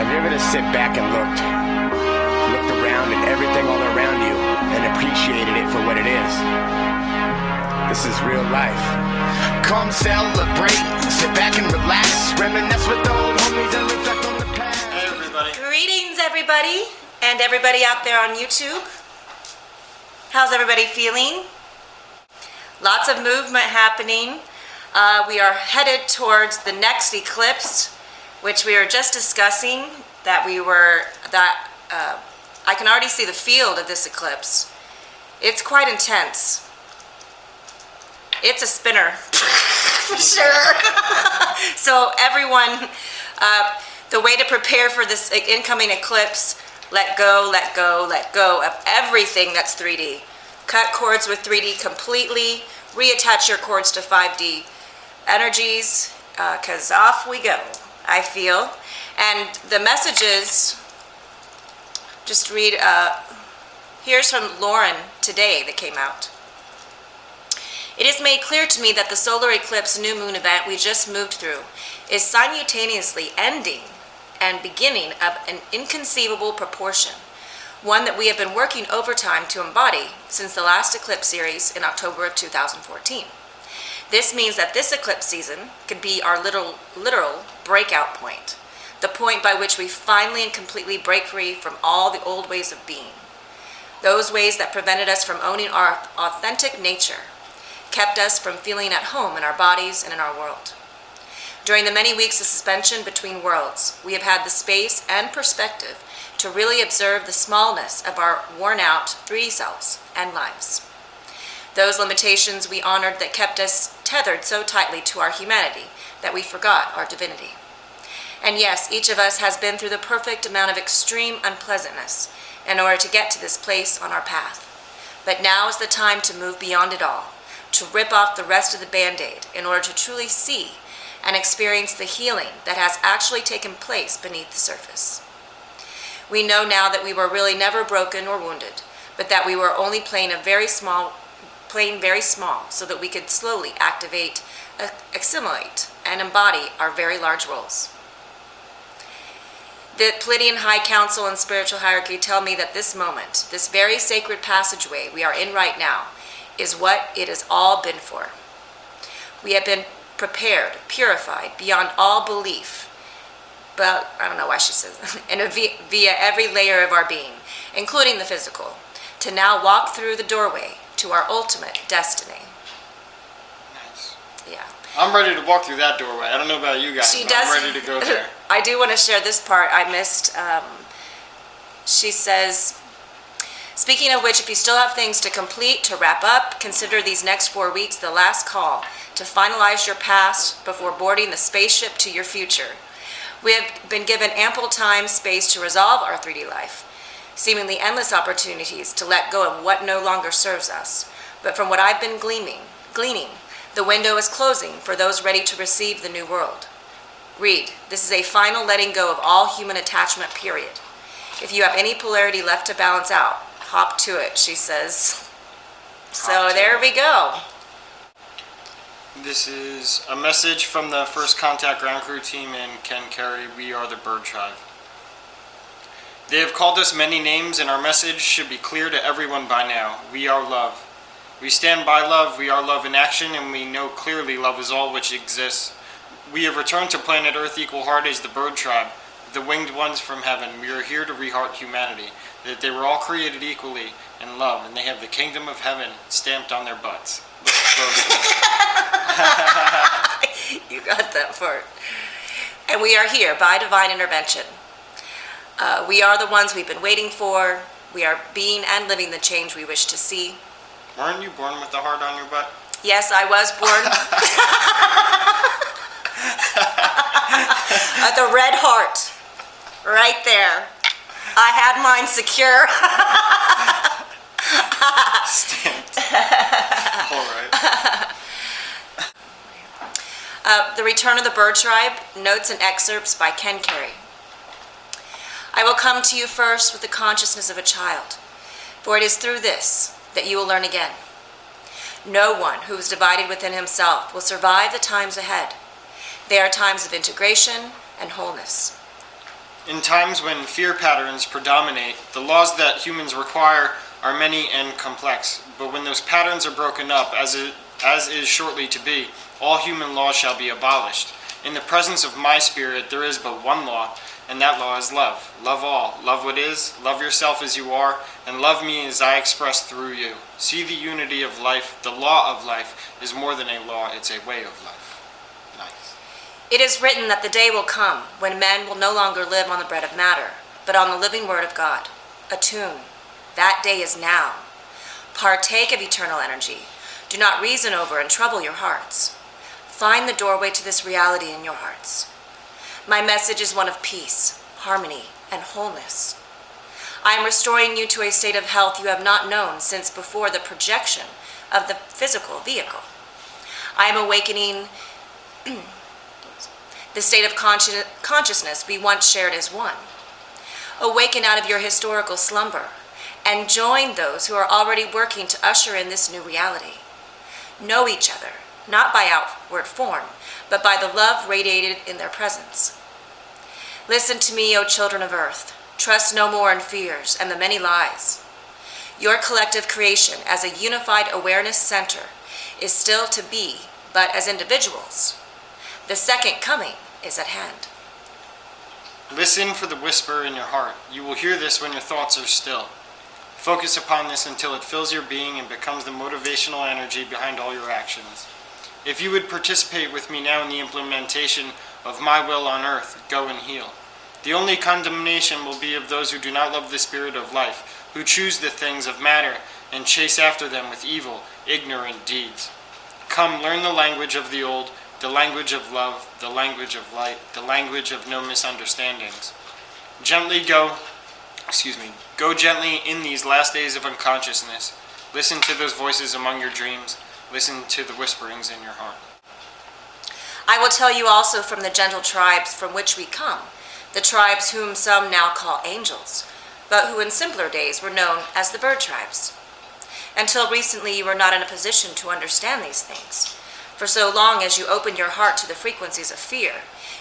Have you ever just sit back and looked around at everything all around you and appreciated it for what it is? This is real life. Come celebrate, sit back and relax, reminisce with the old homies and reflect on the past. Hey everybody. Greetings everybody, and everybody out there on YouTube. How's everybody feeling? Lots of movement happening. We are headed towards the next eclipse, which we were just discussing. I can already see the field of this eclipse. It's quite intense. It's a spinner, for sure. So everyone, the way to prepare for this incoming eclipse, let go, let go, let go of everything that's 3D. Cut cords with 3D completely, reattach your cords to 5D energies, because off we go, I feel. And the messages, just read, here's from Lauren today that came out. It is made clear to me that the solar eclipse new moon event we just moved through is simultaneously ending and beginning of an inconceivable proportion, one that we have been working overtime to embody since the last eclipse series in October of 2014. This means that this eclipse season could be our literal breakout point, the point by which we finally and completely break free from all the old ways of being, those ways that prevented us from owning our authentic nature, kept us from feeling at home in our bodies and in our world. During the many weeks of suspension between worlds, we have had the space and perspective to really observe the smallness of our worn-out 3D selves and lives. Those limitations we honored that kept us tethered so tightly to our humanity that we forgot our divinity. And yes, each of us has been through the perfect amount of extreme unpleasantness in order to get to this place on our path. But now is the time to move beyond it all, to rip off the rest of the Band-Aid in order to truly see and experience the healing that has actually taken place beneath the surface. We know now that we were really never broken or wounded, but that we were only playing very small so that we could slowly activate, assimilate, and embody our very large roles. The Pleiadian High Council and Spiritual Hierarchy tell me that this moment, this very sacred passageway we are in right now, is what it has all been for. We have been prepared, purified, beyond all belief, but I don't know why she says that, and via every layer of our being, including the physical, to now walk through the doorway to our ultimate destiny. Nice. Yeah. I'm ready to walk through that doorway. I don't know about you guys, but I'm ready to go there. I do want to share this part I missed. She says, speaking of which, if you still have things to complete, to wrap up, consider these next 4 weeks the last call to finalize your past before boarding the spaceship to your future. We have been given ample time, space to resolve our 3D life, seemingly endless opportunities to let go of what no longer serves us. But from what I've been gleaning, the window is closing for those ready to receive the new world. Read, this is a final letting go of all human attachment, period. If you have any polarity left to balance out, hop to it, she says. So there we go. This is a message from the First Contact Ground Crew team in Ken Carey. We are the Bird Tribe. They have called us many names, and our message should be clear to everyone by now. We are love. We stand by love, we are love in action, and we know clearly love is all which exists. We have returned to planet Earth equal heart as the Bird Tribe, the winged ones from heaven. We are here to reheart humanity, that they were all created equally in love, and they have the kingdom of heaven stamped on their butts. You got that part. And we are here by divine intervention. We are the ones we've been waiting for. We are being and living the change we wish to see. Weren't you born with the heart on your butt? Yes, I was born. The red heart. Right there. I had mine secure. Stamped. All right. The Return of the Bird Tribe, notes and excerpts by Ken Carey. I will come to you first with the consciousness of a child, for it is through this that you will learn again. No one who is divided within himself will survive the times ahead. They are times of integration and wholeness. In times when fear patterns predominate, the laws that humans require are many and complex. But when those patterns are broken up, as is shortly to be, all human laws shall be abolished. In the presence of my spirit, there is but one law, and that law is love. Love all. Love what is. Love yourself as you are, and love me as I express through you. See the unity of life. The law of life is more than a law. It's a way of life. Nice. It is written that the day will come when men will no longer live on the bread of matter, but on the living word of God. Attune. That day is now. Partake of eternal energy. Do not reason over and trouble your hearts. Find the doorway to this reality in your hearts. My message is one of peace, harmony, and wholeness. I am restoring you to a state of health you have not known since before the projection of the physical vehicle. I am awakening the state of consciousness we once shared as one. Awaken out of your historical slumber and join those who are already working to usher in this new reality. Know each other, not by outward form, but by the love radiated in their presence. Listen to me, O children of earth. Trust no more in fears and the many lies. Your collective creation as a unified awareness center is still to be, but as individuals. The second coming is at hand. Listen for the whisper in your heart. You will hear this when your thoughts are still. Focus upon this until it fills your being and becomes the motivational energy behind all your actions. If you would participate with me now in the implementation of my will on earth, go and heal. The only condemnation will be of those who do not love the spirit of life, who choose the things of matter and chase after them with evil, ignorant deeds. Come, learn the language of the old, the language of love, the language of light, the language of no misunderstandings. Go gently in these last days of unconsciousness. Listen to those voices among your dreams. Listen to the whisperings in your heart. I will tell you also from the gentle tribes from which we come, the tribes whom some now call angels, but who in simpler days were known as the bird tribes. Until recently you were not in a position to understand these things. For so long as you opened your heart to the frequencies of fear,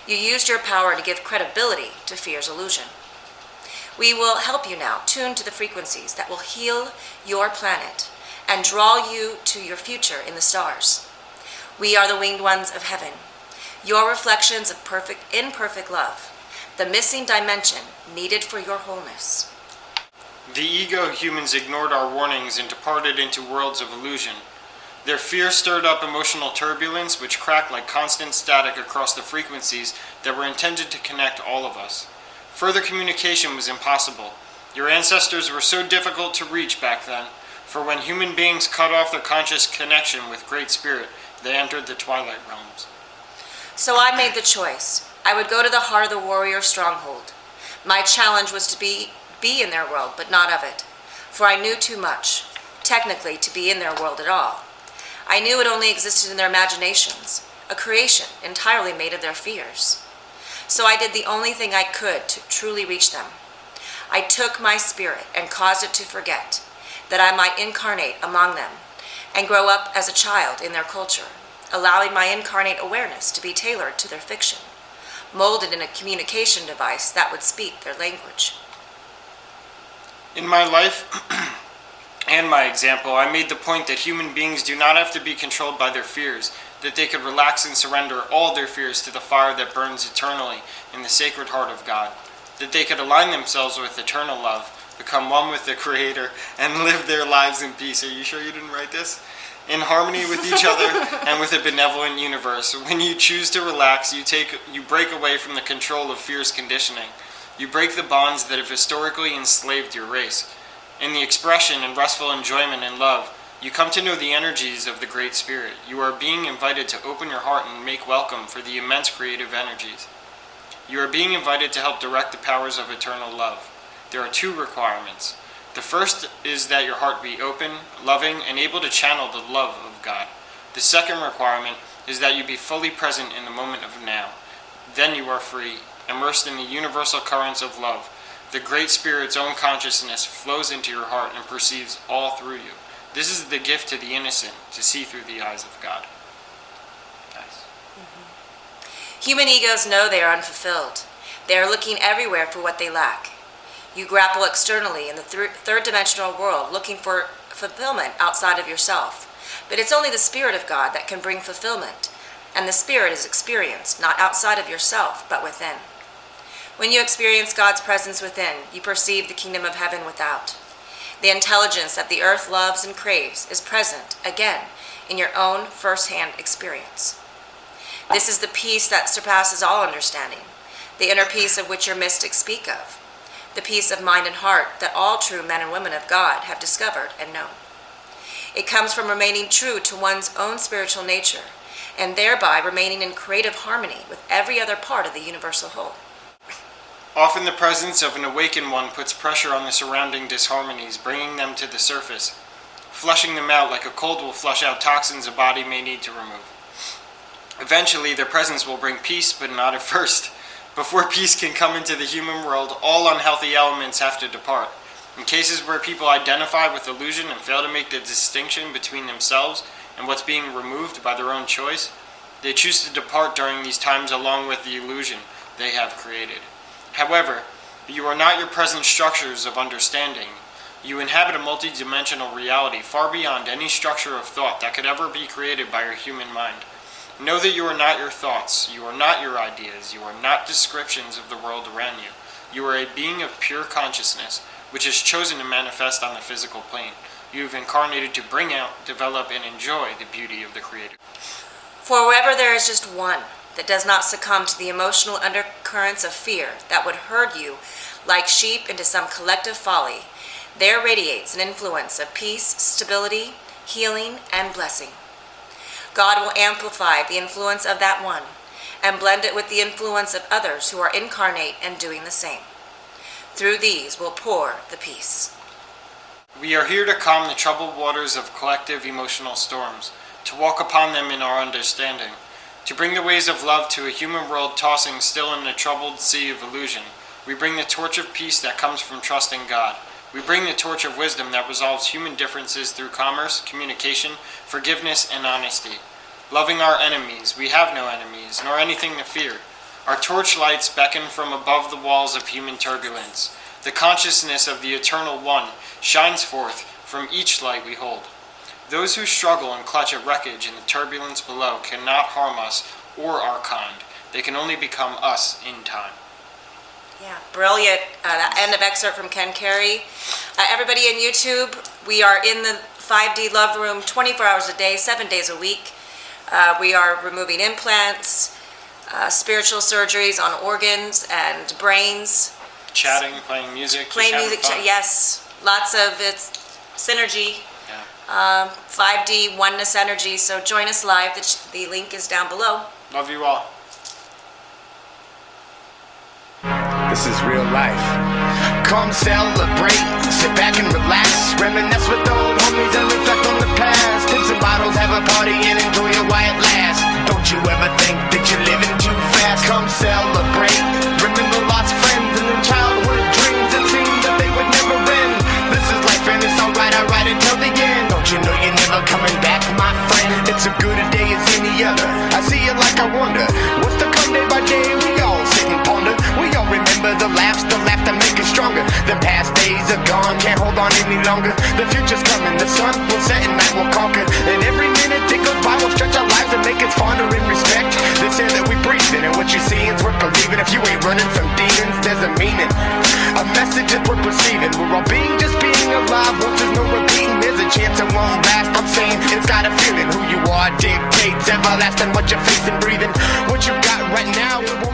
you used your power to give credibility to fear's illusion. We will help you now tune to the frequencies that will heal your planet and draw you to your future in the stars. We are the winged ones of heaven, your reflections of imperfect love, the missing dimension needed for your wholeness. The ego humans ignored our warnings and departed into worlds of illusion. Their fear stirred up emotional turbulence which cracked like constant static across the frequencies that were intended to connect all of us. Further communication was impossible. Your ancestors were so difficult to reach back then, for when human beings cut off their conscious connection with Great Spirit, they entered the twilight realms. So I made the choice. I would go to the heart of the warrior stronghold. My challenge was to be in their world, but not of it. For I knew too much, technically, to be in their world at all. I knew it only existed in their imaginations, a creation entirely made of their fears. So I did the only thing I could to truly reach them. I took my spirit and caused it to forget, that I might incarnate among them and grow up as a child in their culture, allowing my incarnate awareness to be tailored to their fiction, molded in a communication device that would speak their language. In my life and my example, I made the point that human beings do not have to be controlled by their fears, that they could relax and surrender all their fears to the fire that burns eternally in the sacred heart of God, that they could align themselves with eternal love, become one with the Creator, and live their lives in peace. Are you sure you didn't write this? In harmony with each other and with a benevolent universe. When you choose to relax, you break away from the control of fear's conditioning. You break the bonds that have historically enslaved your race. In the expression and restful enjoyment and love, you come to know the energies of the Great Spirit. You are being invited to open your heart and make welcome for the immense creative energies. You are being invited to help direct the powers of eternal love. There are 2 requirements. The first is that your heart be open, loving, and able to channel the love of God. The second requirement is that you be fully present in the moment of now. Then you are free, immersed in the universal currents of love. The Great Spirit's own consciousness flows into your heart and perceives all through you. This is the gift to the innocent, to see through the eyes of God. Nice. Human egos know they are unfulfilled. They are looking everywhere for what they lack. You grapple externally in the third-dimensional world looking for fulfillment outside of yourself. But it's only the Spirit of God that can bring fulfillment, and the Spirit is experienced not outside of yourself, but within. When you experience God's presence within, you perceive the kingdom of heaven without. The intelligence that the earth loves and craves is present, again, in your own first-hand experience. This is the peace that surpasses all understanding, the inner peace of which your mystics speak of, the peace of mind and heart that all true men and women of God have discovered and known. It comes from remaining true to one's own spiritual nature, and thereby remaining in creative harmony with every other part of the universal whole. Often the presence of an awakened one puts pressure on the surrounding disharmonies, bringing them to the surface, flushing them out like a cold will flush out toxins a body may need to remove. Eventually, their presence will bring peace, but not at first. Before peace can come into the human world, all unhealthy elements have to depart. In cases where people identify with illusion and fail to make the distinction between themselves and what's being removed by their own choice, they choose to depart during these times along with the illusion they have created. However, you are not your present structures of understanding. You inhabit a multi-dimensional reality far beyond any structure of thought that could ever be created by your human mind. Know that you are not your thoughts, you are not your ideas, you are not descriptions of the world around you. You are a being of pure consciousness, which has chosen to manifest on the physical plane. You have incarnated to bring out, develop, and enjoy the beauty of the Creator. For wherever there is just one that does not succumb to the emotional undercurrents of fear that would herd you like sheep into some collective folly, there radiates an influence of peace, stability, healing, and blessing. God will amplify the influence of that one and blend it with the influence of others who are incarnate and doing the same. Through these will pour the peace. We are here to calm the troubled waters of collective emotional storms, to walk upon them in our understanding, to bring the ways of love to a human world tossing still in a troubled sea of illusion. We bring the torch of peace that comes from trusting God. We bring the torch of wisdom that resolves human differences through commerce, communication, forgiveness, and honesty. Loving our enemies, we have no enemies, nor anything to fear. Our torch lights beckon from above the walls of human turbulence. The consciousness of the Eternal One shines forth from each light we hold. Those who struggle and clutch at wreckage in the turbulence below cannot harm us or our kind. They can only become us in time. Yeah, brilliant. That end of excerpt from Ken Carey. Everybody in YouTube, we are in the 5D Love Room 24 hours a day, 7 days a week. We are removing implants, spiritual surgeries on organs and brains. Chatting, playing music. Yes. Lots of it's synergy. Yeah. 5D oneness energy. So join us live. The link is down below. Love you all. This is real life. Come celebrate, sit back and relax, reminisce with the old homies and reflect on the past. Tips and bottles, have a party and enjoy it while it lasts. Don't you ever think that you're living too fast. Come celebrate, remember lost friends and then childhood dreams that seemed that they would never end. This is life and it's alright, I ride until the end. Don't you know you're never coming back, my friend? It's a good a day as any other. I see it like I wonder what's to come day by day. We all sit and ponder. We all remember the laughter make us stronger. The past days are gone, can't hold on any longer. The future's coming, the sun will set and night will conquer. And every minute that goes by will stretch our lives and make us fonder in respect. This air that we breathe in and what you see is worth believing. If you ain't running from demons, there's a meaning. A message that we're perceiving. We're all being just being alive. Once there's no repeating, there's a chance it won't last. I'm saying it's got a feeling. Who you are dictates everlasting what you're facing, breathing. What you got right now, it won't